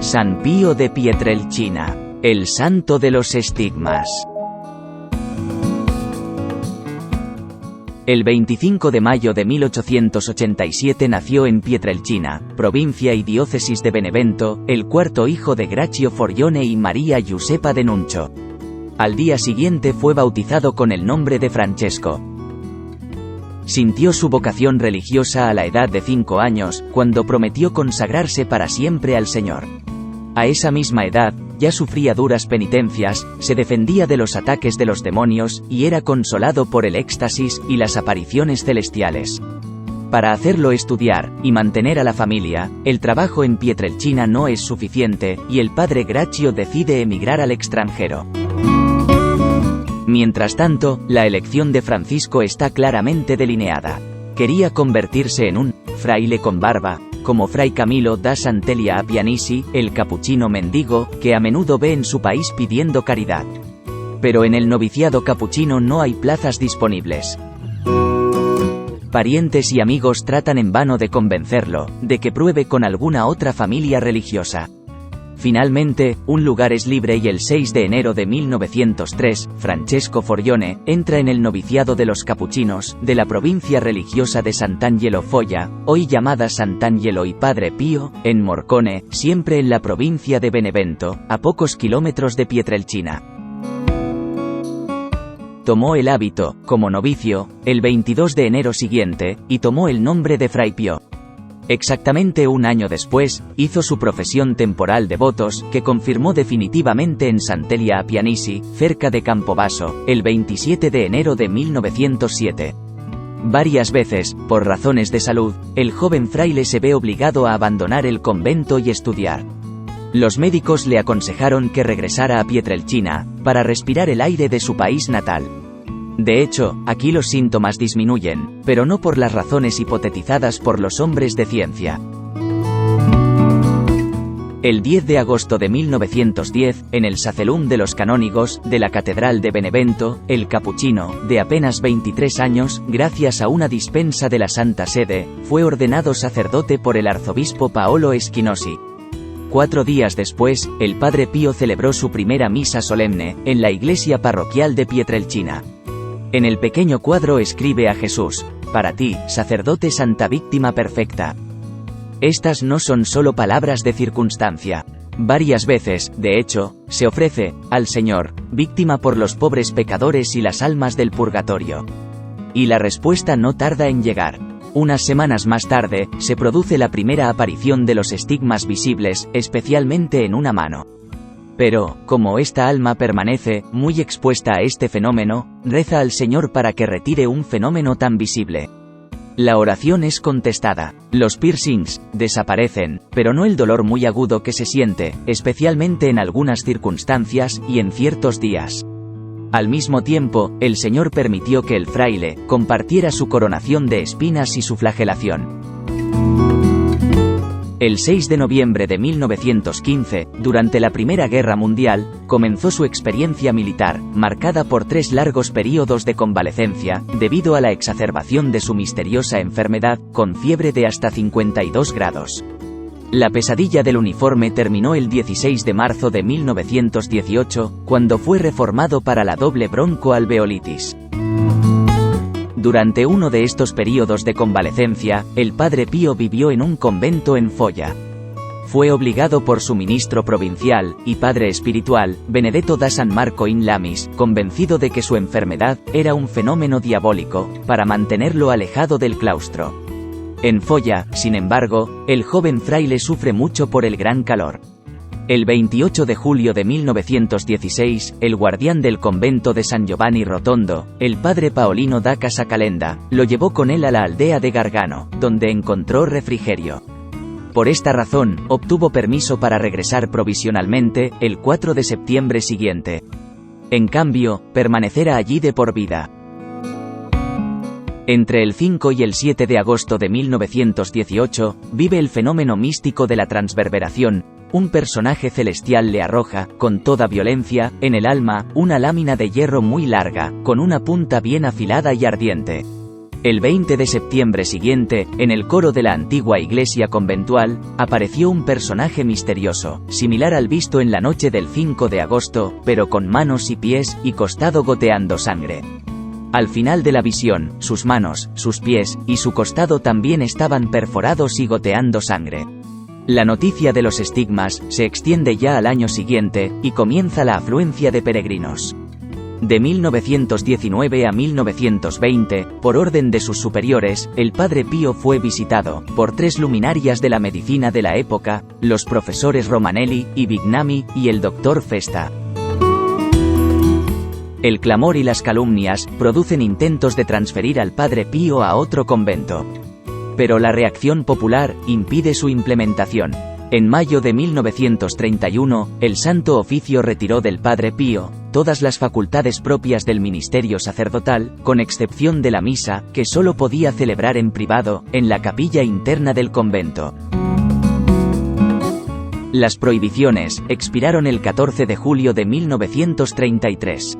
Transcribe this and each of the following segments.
San Pío de Pietrelcina, el santo de los estigmas. El 25 de mayo de 1887 nació en Pietrelcina, provincia y diócesis de Benevento, el cuarto hijo de Gracchio Forione y María Giuseppa de Nuncio. Al día siguiente fue bautizado con el nombre de Francesco. Sintió su vocación religiosa a la edad de 5 años, cuando prometió consagrarse para siempre al Señor. A esa misma edad, ya sufría duras penitencias, se defendía de los ataques de los demonios, y era consolado por el éxtasis y las apariciones celestiales. Para hacerlo estudiar, y mantener a la familia, el trabajo en Pietrelcina no es suficiente, y el padre Gracchio decide emigrar al extranjero. Mientras tanto, la elección de Francisco está claramente delineada. Quería convertirse en un fraile con barba, como Fray Camilo da Sant'Elia a Pianisi, el capuchino mendigo, que a menudo ve en su país pidiendo caridad. Pero en el noviciado capuchino no hay plazas disponibles. Parientes y amigos tratan en vano de convencerlo, de que pruebe con alguna otra familia religiosa. Finalmente, un lugar es libre y el 6 de enero de 1903, Francesco Forione entra en el noviciado de los capuchinos, de la provincia religiosa de Sant'Angelo Folla, hoy llamada Sant'Angelo y Padre Pío, en Morcone, siempre en la provincia de Benevento, a pocos kilómetros de Pietrelcina. Tomó el hábito, como novicio, el 22 de enero siguiente, y tomó el nombre de Fray Pío. Exactamente un año después, hizo su profesión temporal de votos, que confirmó definitivamente en Sant'Elia a Pianisi, cerca de Campobasso, el 27 de enero de 1907. Varias veces, por razones de salud, el joven fraile se ve obligado a abandonar el convento y estudiar. Los médicos le aconsejaron que regresara a Pietrelcina, para respirar el aire de su país natal. De hecho, aquí los síntomas disminuyen, pero no por las razones hipotetizadas por los hombres de ciencia. El 10 de agosto de 1910, en el Sacelum de los canónigos, de la Catedral de Benevento, el capuchino, de apenas 23 años, gracias a una dispensa de la Santa Sede, fue ordenado sacerdote por el arzobispo Paolo Schinosi. 4 días después, el Padre Pío celebró su primera misa solemne, en la iglesia parroquial de Pietrelcina. En el pequeño cuadro escribe a Jesús: para ti, sacerdote santa víctima perfecta. Estas no son solo palabras de circunstancia. Varias veces, de hecho, se ofrece, al Señor, víctima por los pobres pecadores y las almas del purgatorio. Y la respuesta no tarda en llegar. Unas semanas más tarde, se produce la primera aparición de los estigmas visibles, especialmente en una mano. Pero, como esta alma permanece, muy expuesta a este fenómeno, reza al Señor para que retire un fenómeno tan visible. La oración es contestada. Los piercings desaparecen, pero no el dolor muy agudo que se siente, especialmente en algunas circunstancias y en ciertos días. Al mismo tiempo, el Señor permitió que el fraile compartiera su coronación de espinas y su flagelación. El 6 de noviembre de 1915, durante la Primera Guerra Mundial, comenzó su experiencia militar, marcada por 3 largos períodos de convalecencia, debido a la exacerbación de su misteriosa enfermedad, con fiebre de hasta 52 grados. La pesadilla del uniforme terminó el 16 de marzo de 1918, cuando fue reformado para la doble broncoalveolitis. Durante uno de estos períodos de convalecencia, el Padre Pío vivió en un convento en Folla. Fue obligado por su ministro provincial, y padre espiritual, Benedetto da San Marco in Lamis, convencido de que su enfermedad era un fenómeno diabólico, para mantenerlo alejado del claustro. En Folla, sin embargo, el joven fraile sufre mucho por el gran calor. El 28 de julio de 1916, el guardián del convento de San Giovanni Rotondo, el padre Paolino da Casacalenda, lo llevó con él a la aldea de Gargano, donde encontró refrigerio. Por esta razón, obtuvo permiso para regresar provisionalmente, el 4 de septiembre siguiente. En cambio, permanecerá allí de por vida. Entre el 5 y el 7 de agosto de 1918, vive el fenómeno místico de la transverberación. Un personaje celestial le arroja, con toda violencia, en el alma, una lámina de hierro muy larga, con una punta bien afilada y ardiente. El 20 de septiembre siguiente, en el coro de la antigua iglesia conventual, apareció un personaje misterioso, similar al visto en la noche del 5 de agosto, pero con manos y pies, y costado goteando sangre. Al final de la visión, sus manos, sus pies, y su costado también estaban perforados y goteando sangre. La noticia de los estigmas se extiende ya al año siguiente, y comienza la afluencia de peregrinos. De 1919 a 1920, por orden de sus superiores, el Padre Pío fue visitado por 3 luminarias de la medicina de la época, los profesores Romanelli y Bignami, y el doctor Festa. El clamor y las calumnias producen intentos de transferir al Padre Pío a otro convento. Pero la reacción popular impide su implementación. En mayo de 1931, el Santo Oficio retiró del Padre Pío todas las facultades propias del ministerio sacerdotal, con excepción de la misa, que solo podía celebrar en privado, en la capilla interna del convento. Las prohibiciones expiraron el 14 de julio de 1933.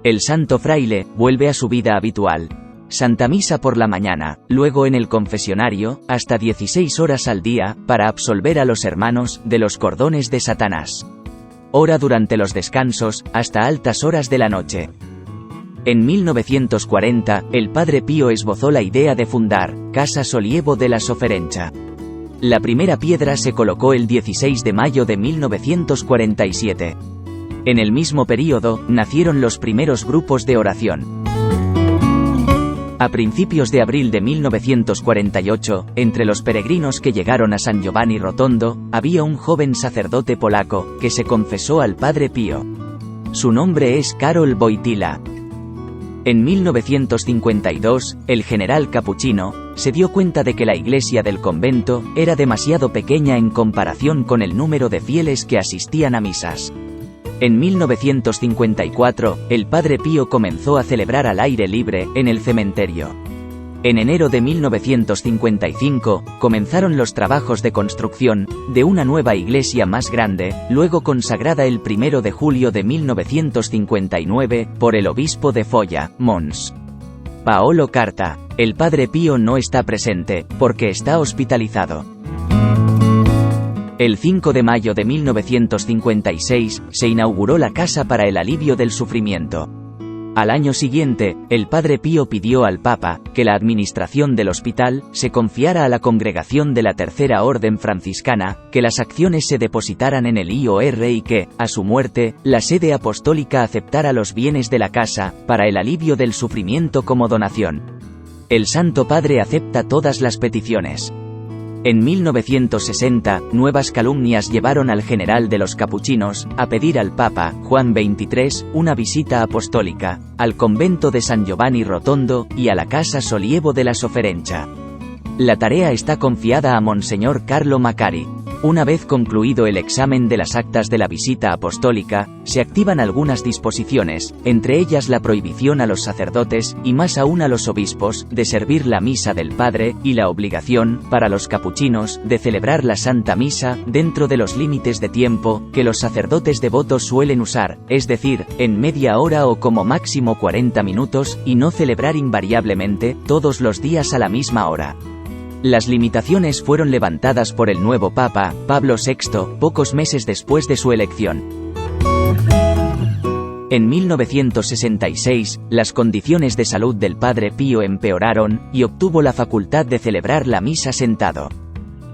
El santo fraile vuelve a su vida habitual. Santa Misa por la mañana, luego en el confesionario, hasta 16 horas al día, para absolver a los hermanos de los cordones de Satanás. Ora durante los descansos, hasta altas horas de la noche. En 1940, el Padre Pío esbozó la idea de fundar Casa Solievo de la Sofferenza. La primera piedra se colocó el 16 de mayo de 1947. En el mismo período, nacieron los primeros grupos de oración. A principios de abril de 1948, entre los peregrinos que llegaron a San Giovanni Rotondo, había un joven sacerdote polaco, que se confesó al Padre Pío. Su nombre es Karol Wojtyła. En 1952, el general capuchino se dio cuenta de que la iglesia del convento era demasiado pequeña en comparación con el número de fieles que asistían a misas. En 1954, el Padre Pío comenzó a celebrar al aire libre, en el cementerio. En enero de 1955, comenzaron los trabajos de construcción de una nueva iglesia más grande, luego consagrada el 1 de julio de 1959, por el obispo de Foggia, Mons. Paolo Carta. El Padre Pío no está presente, porque está hospitalizado. El 5 de mayo de 1956, se inauguró la Casa para el Alivio del Sufrimiento. Al año siguiente, el Padre Pío pidió al Papa que la administración del hospital se confiara a la Congregación de la Tercera Orden Franciscana, que las acciones se depositaran en el IOR y que, a su muerte, la sede apostólica aceptara los bienes de la Casa para el Alivio del Sufrimiento como donación. El Santo Padre acepta todas las peticiones. En 1960, nuevas calumnias llevaron al general de los capuchinos a pedir al Papa, Juan XXIII, una visita apostólica al convento de San Giovanni Rotondo y a la Casa Solievo de la Sofferenza. La tarea está confiada a Monseñor Carlo Macari. Una vez concluido el examen de las actas de la visita apostólica, se activan algunas disposiciones, entre ellas la prohibición a los sacerdotes, y más aún a los obispos, de servir la misa del Padre, y la obligación, para los capuchinos, de celebrar la Santa Misa, dentro de los límites de tiempo, que los sacerdotes devotos suelen usar, es decir, en media hora o como máximo 40 minutos, y no celebrar invariablemente, todos los días a la misma hora. Las limitaciones fueron levantadas por el nuevo Papa, Pablo VI, pocos meses después de su elección. En 1966, las condiciones de salud del Padre Pío empeoraron, y obtuvo la facultad de celebrar la misa sentado.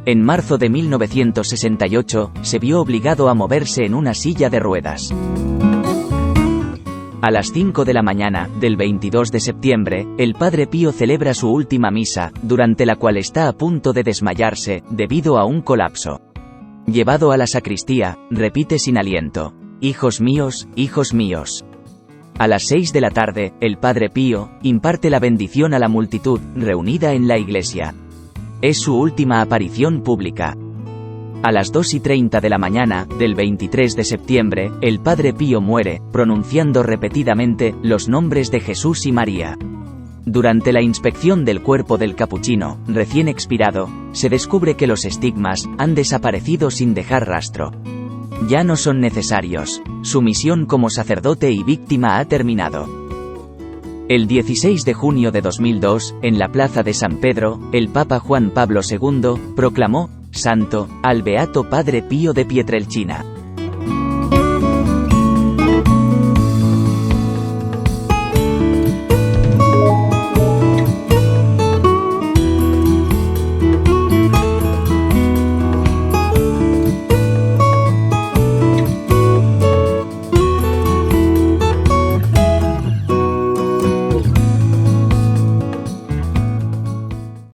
En marzo de 1968, se vio obligado a moverse en una silla de ruedas. A las 5 de la mañana, del 22 de septiembre, el Padre Pío celebra su última misa, durante la cual está a punto de desmayarse, debido a un colapso. Llevado a la sacristía, repite sin aliento: hijos míos, hijos míos. A las 6 de la tarde, el Padre Pío imparte la bendición a la multitud, reunida en la iglesia. Es su última aparición pública. A las 2:30 de la mañana, del 23 de septiembre, el Padre Pío muere, pronunciando repetidamente los nombres de Jesús y María. Durante la inspección del cuerpo del capuchino, recién expirado, se descubre que los estigmas han desaparecido sin dejar rastro. Ya no son necesarios. Su misión como sacerdote y víctima ha terminado. El 16 de junio de 2002, en la Plaza de San Pedro, el Papa Juan Pablo II proclamó santo al Beato Padre Pío de Pietrelcina.